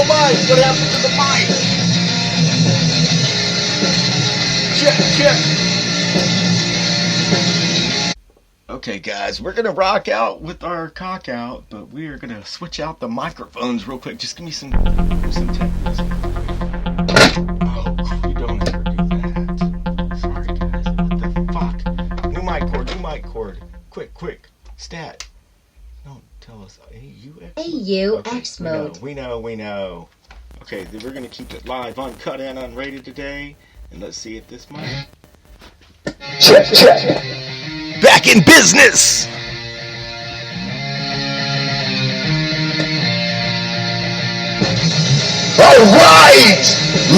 mic. What happened to the mic? Check. Okay, guys, we're going to rock out with our cock out, but we are going to switch out the microphones real quick. Just give me some techniques. Oh, you don't ever do that. Sorry, guys. What the fuck? New mic cord. Quick. Stat. Don't tell us. AUX mode. We know. Okay, we're going to keep it live, uncut, and unrated today. And let's see if this mic. Check. Back in business! Alright!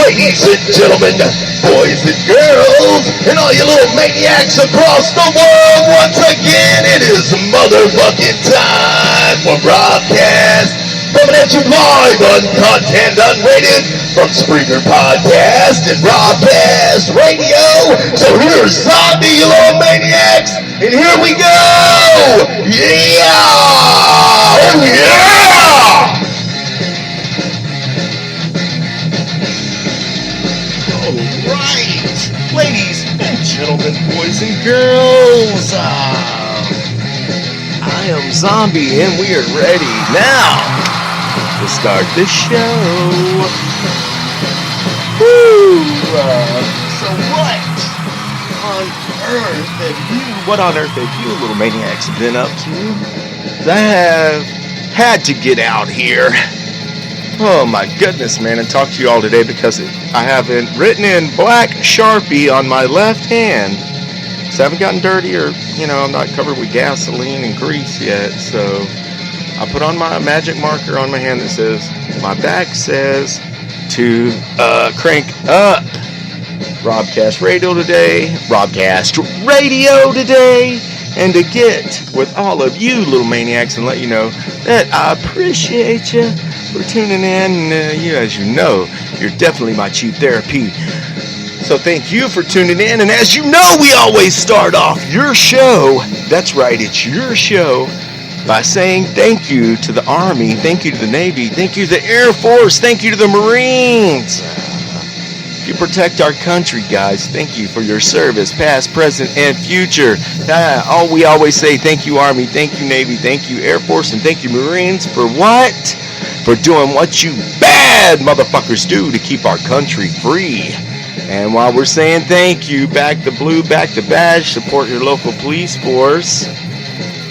Ladies and gentlemen, boys and girls, and all you little maniacs across the world, once again, it is motherfucking time for Robcast. Coming at you live, uncut and unrated, from Spreaker Podcast and Robcast Radio. So here's Zombie, you little maniacs, and here we go! Yeah! Oh yeah! Alright! Ladies and gentlemen, boys and girls, I am Zombie, and we are ready now to start the show. Woo! So what on earth have you little maniacs been up to? I have had to get out here. Oh my goodness, man, and talk to you all today because I have it written in black Sharpie on my left hand. So I haven't gotten dirty or, I'm not covered with gasoline and grease yet, so I put on my magic marker on my hand that says, my back says to crank up Robcast Radio today, and to get with all of you little maniacs and let you know that I appreciate you for tuning in. As you know, you're definitely my cheap therapy. So thank you for tuning in, and as you know, we always start off your show, that's right, it's your show, by saying thank you to the Army, thank you to the Navy, thank you to the Air Force, thank you to the Marines. You protect our country, guys. Thank you for your service, past, present, and future. We always say thank you, Army, thank you, Navy, thank you, Air Force, and thank you, Marines, for what? For doing what you bad motherfuckers do to keep our country free. And while we're saying thank you, back the blue, back the badge, support your local police force.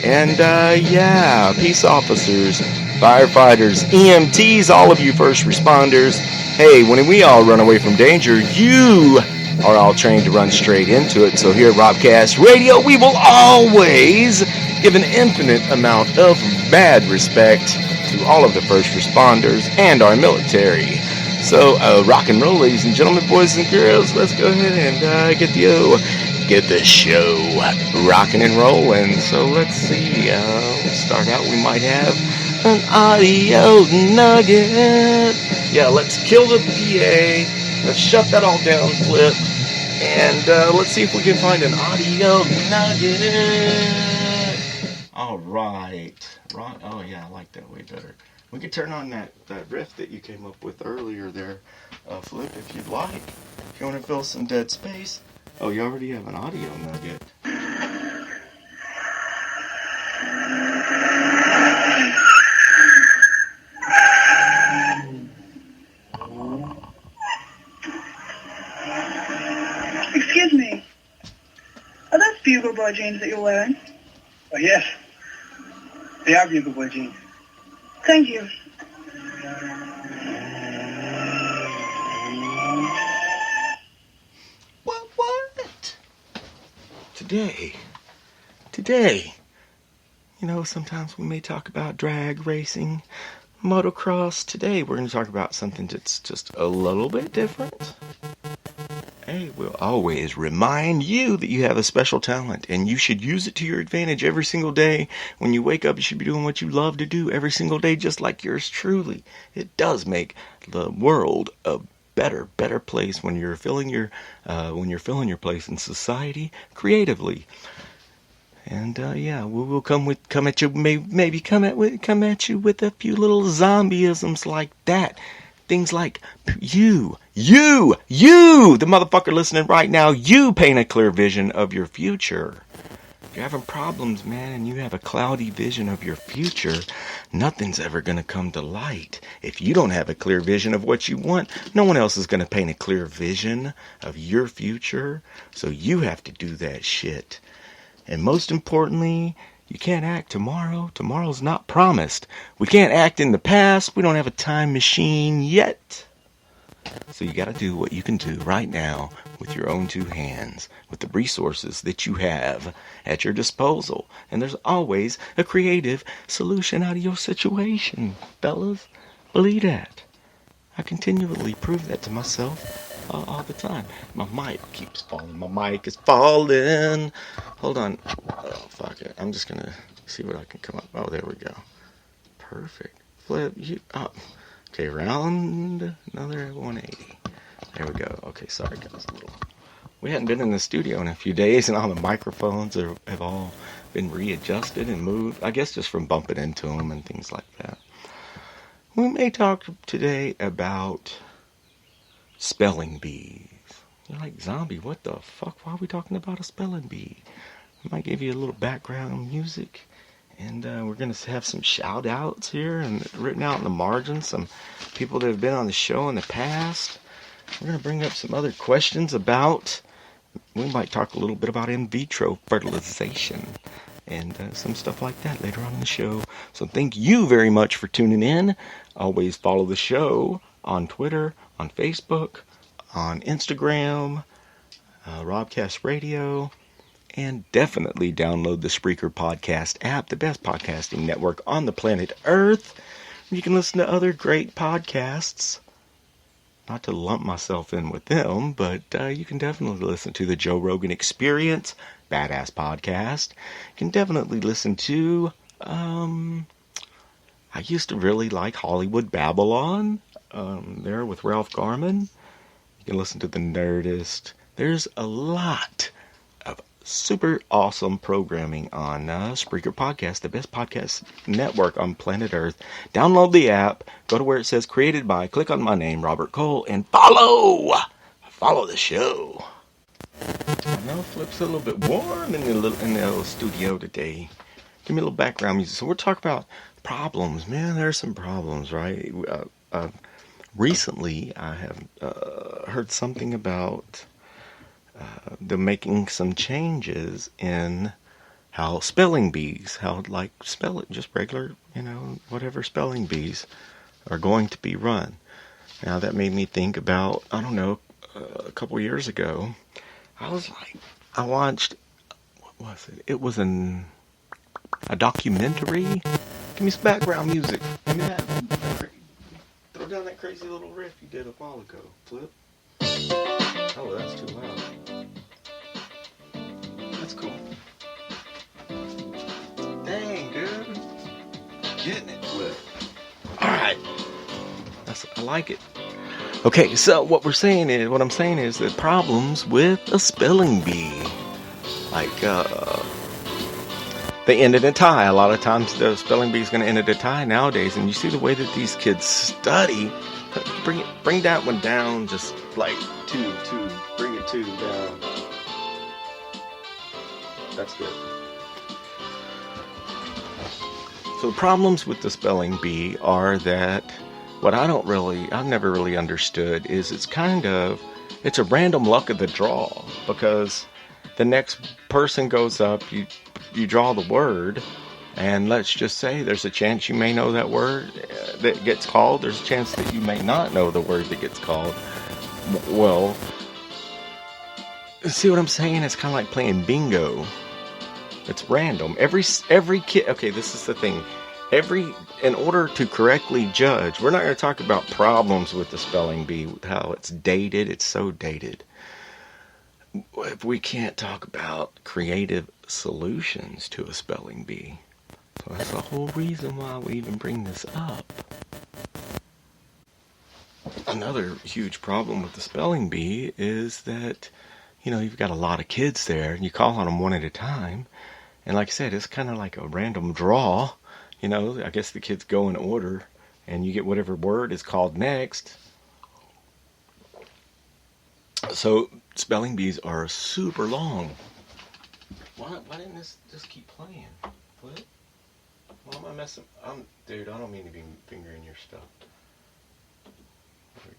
And, peace officers, firefighters, EMTs, all of you first responders. Hey, when we all run away from danger, you are all trained to run straight into it. So here at Robcast Radio, we will always give an infinite amount of mad respect to all of the first responders and our military. So, rock and roll, ladies and gentlemen, boys and girls. Let's go ahead and get the show rocking and rolling. So let's see. Start out. We might have an audio nugget. Yeah, let's kill the PA. Let's shut that all down, Flip. And let's see if we can find an audio nugget. All right. Oh yeah, I like that way better. We could turn on that riff that you came up with earlier there, Flip, if you'd like. If you want to fill some dead space. Oh, you already have an audio nugget. Excuse me. Are those Bugle Boy jeans that you're wearing? Oh, yes. They are Bugle Boy jeans. Thank you. What? Today, sometimes we may talk about drag racing, motocross. Today, we're going to talk about something that's just a little bit different. Hey, we'll always remind you that you have a special talent, and you should use it to your advantage every single day. When you wake up, you should be doing what you love to do every single day, just like yours truly. It does make the world a better place when you're filling your place in society creatively. And yeah, we will come at you, maybe come at you with a few little zombieisms like that. Things like you, the motherfucker listening right now, you paint a clear vision of your future. If you're having problems, man, and you have a cloudy vision of your future, nothing's ever going to come to light. If you don't have a clear vision of what you want, no one else is going to paint a clear vision of your future. So you have to do that shit. And most importantly, you can't act tomorrow. Tomorrow's not promised. We can't act in the past. We don't have a time machine yet. So you got to do what you can do right now with your own two hands, with the resources that you have at your disposal. And there's always a creative solution out of your situation, fellas. Believe that. I continually prove that to myself all the time. My mic keeps falling. My mic is falling. Hold on. Oh, fuck it. I'm just going to see what I can come up. Oh, there we go. Perfect. Flip you up. Okay, round another 180. There we go. Okay, sorry guys. We hadn't been in the studio in a few days, and all the microphones have all been readjusted and moved. I guess just from bumping into them and things like that. We may talk today about spelling bees. You're like, zombie, what the fuck? Why are we talking about a spelling bee? I might give you a little background music. And we're going to have some shout outs here and written out in the margins. Some people that have been on the show in the past. We're going to bring up some other questions about, we might talk a little bit about in vitro fertilization. And some stuff like that later on in the show. So thank you very much for tuning in. Always follow the show on Twitter, on Facebook, on Instagram, Robcast Radio. And definitely download the Spreaker Podcast app, the best podcasting network on the planet Earth. You can listen to other great podcasts. Not to lump myself in with them, but you can definitely listen to the Joe Rogan Experience, badass podcast. You can definitely listen to, I used to really like Hollywood Babylon, there with Ralph Garman. You can listen to The Nerdist. There's a lot of super awesome programming on Spreaker Podcast, the best podcast network on planet Earth. Download the app, go to where it says created by, click on my name, Robert Cole, and follow the show. I know Flip's a little bit warm in the little studio today. Give me a little background music. So we're talking about problems. Man, there's some problems, right? Recently, I have heard something about they're making some changes in how spelling bees, how like spell it, just regular, whatever spelling bees are going to be run. Now that made me think about, I don't know, a couple years ago, I watched, what was it? It was a documentary. Give me some background music. Give me that. Throw down that crazy little riff you did a while ago, Flip. Oh, that's too loud. That's cool. Dang, dude. Getting it, Flip. Alright. I like it. Okay, so what I'm saying is that problems with a spelling bee. Like, they end in a tie. A lot of times the spelling bee is going to end in a tie nowadays. And you see the way that these kids study. Bring that one down just like two. Bring it two down. That's good. So the problems with the spelling bee are that I've never really understood is it's a random luck of the draw, because the next person goes up, you draw the word, and let's just say there's a chance you may know that word that gets called. There's a chance that you may not know the word that gets called. Well, see what I'm saying? It's kind of like playing bingo. It's random. Every kid. Okay, this is the thing. In order to correctly judge, we're not going to talk about problems with the spelling bee, how it's dated. It's so dated. If we can't talk about creative solutions to a spelling bee. So that's the whole reason why we even bring this up. Another huge problem with the spelling bee is that, you've got a lot of kids there, and you call on them one at a time, And like I said, it's kind of like a random draw. I guess the kids go in order, and you get whatever word is called next. So spelling bees are super long. Why didn't this just keep playing? What? Why am I messing? Dude, I don't mean to be fingering your stuff. There we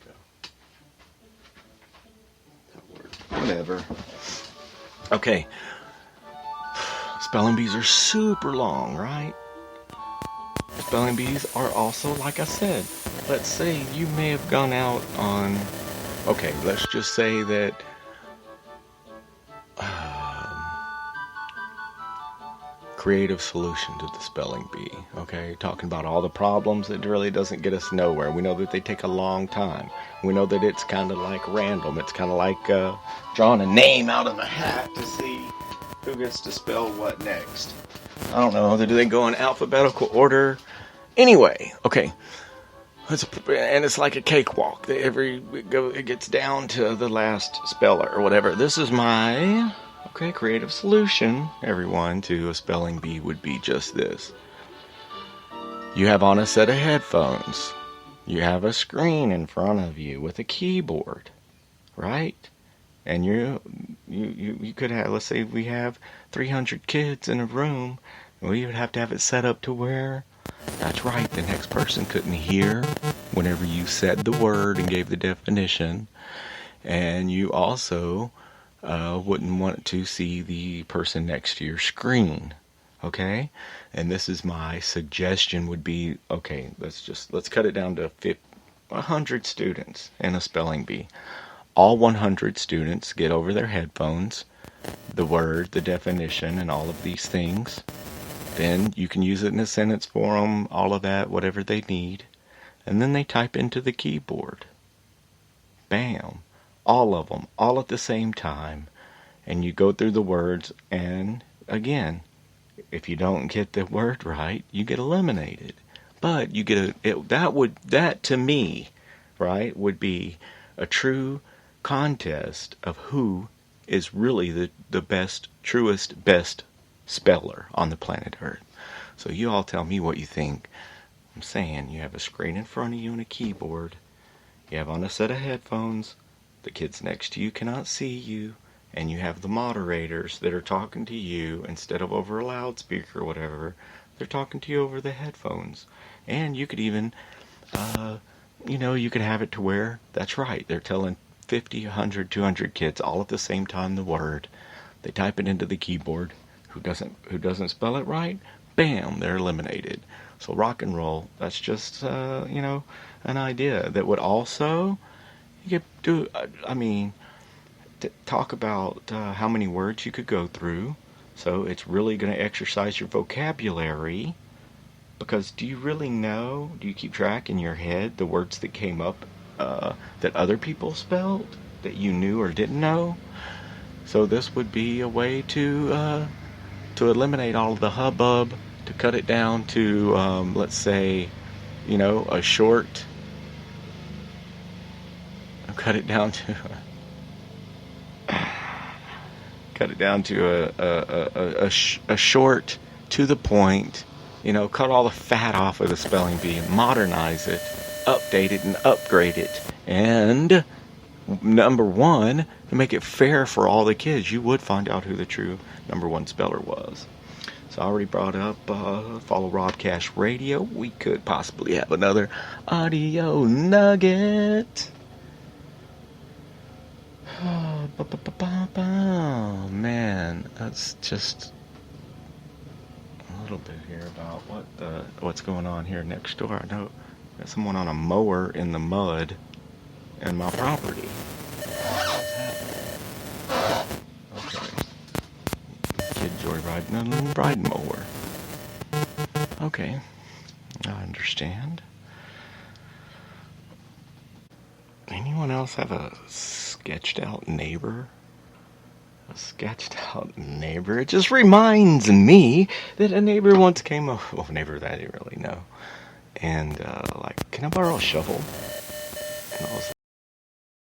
go. Whatever. Okay. Spelling bees are super long, right? Spelling bees are also, like I said, let's say you may have gone out on, okay, let's just say that creative solution to the spelling bee, okay? Talking about all the problems, it really doesn't get us nowhere. We know that they take a long time. We know that it's kind of like random. It's kind of like drawing a name out of a hat to see who gets to spell what next. I don't know. Do they go in alphabetical order? Anyway, okay. It's like a cakewalk. It gets down to the last speller or whatever. This is my creative solution, everyone, to a spelling bee would be just this. You have on a set of headphones. You have a screen in front of you with a keyboard, right? And you could have, let's say we have 300 kids in a room. We would have to have it set up to where, that's right, the next person couldn't hear whenever you said the word and gave the definition. And you also wouldn't want to see the person next to your screen, okay? And this is my suggestion would be, okay, let's cut it down to 100 students in a spelling bee. All 100 students get over their headphones, the word, the definition, and all of these things. Then you can use it in a sentence form, all of that, whatever they need. And then they type into the keyboard. Bam. All of them, all at the same time. And you go through the words, and again, if you don't get the word right, you get eliminated. But you get that to me, right, would be a true contest of who is really the best, truest, best speller on the planet Earth. So you all tell me what you think. I'm saying you have a screen in front of you and a keyboard. You have on a set of headphones. The kids next to you cannot see you. And you have the moderators that are talking to you instead of over a loudspeaker or whatever. They're talking to you over the headphones. And you could even, you could have it to where, that's right, they're telling 50, 100, 200 kids all at the same time the word. They type it into the keyboard. Who doesn't spell it right? Bam, they're eliminated. So rock and roll, that's just, an idea that would also, you could do, talk about how many words you could go through. So it's really going to exercise your vocabulary. Because do you really know, do you keep track in your head the words that came up that other people spelled that you knew or didn't know? So this would be a way to eliminate all of the hubbub, to cut it down to, let's say, a short, cut it down to a short, to the point, cut all the fat off of the spelling bee and modernize it, update it and upgrade it. And number one, to make it fair for all the kids, you would find out who the true number one speller was. So I already brought up, follow Robcast Radio. We could possibly have another audio nugget. Oh, man, that's just a little bit here about what's going on here next door. I know there's someone on a mower in the mud in my property. Okay. Kid joyriding a little riding mower. Okay, I understand. Anyone else have a sketched out neighbor? A sketched out neighbor? It just reminds me that a neighbor once came over. Well, a neighbor that I didn't really know. And, can I borrow a shovel? And I was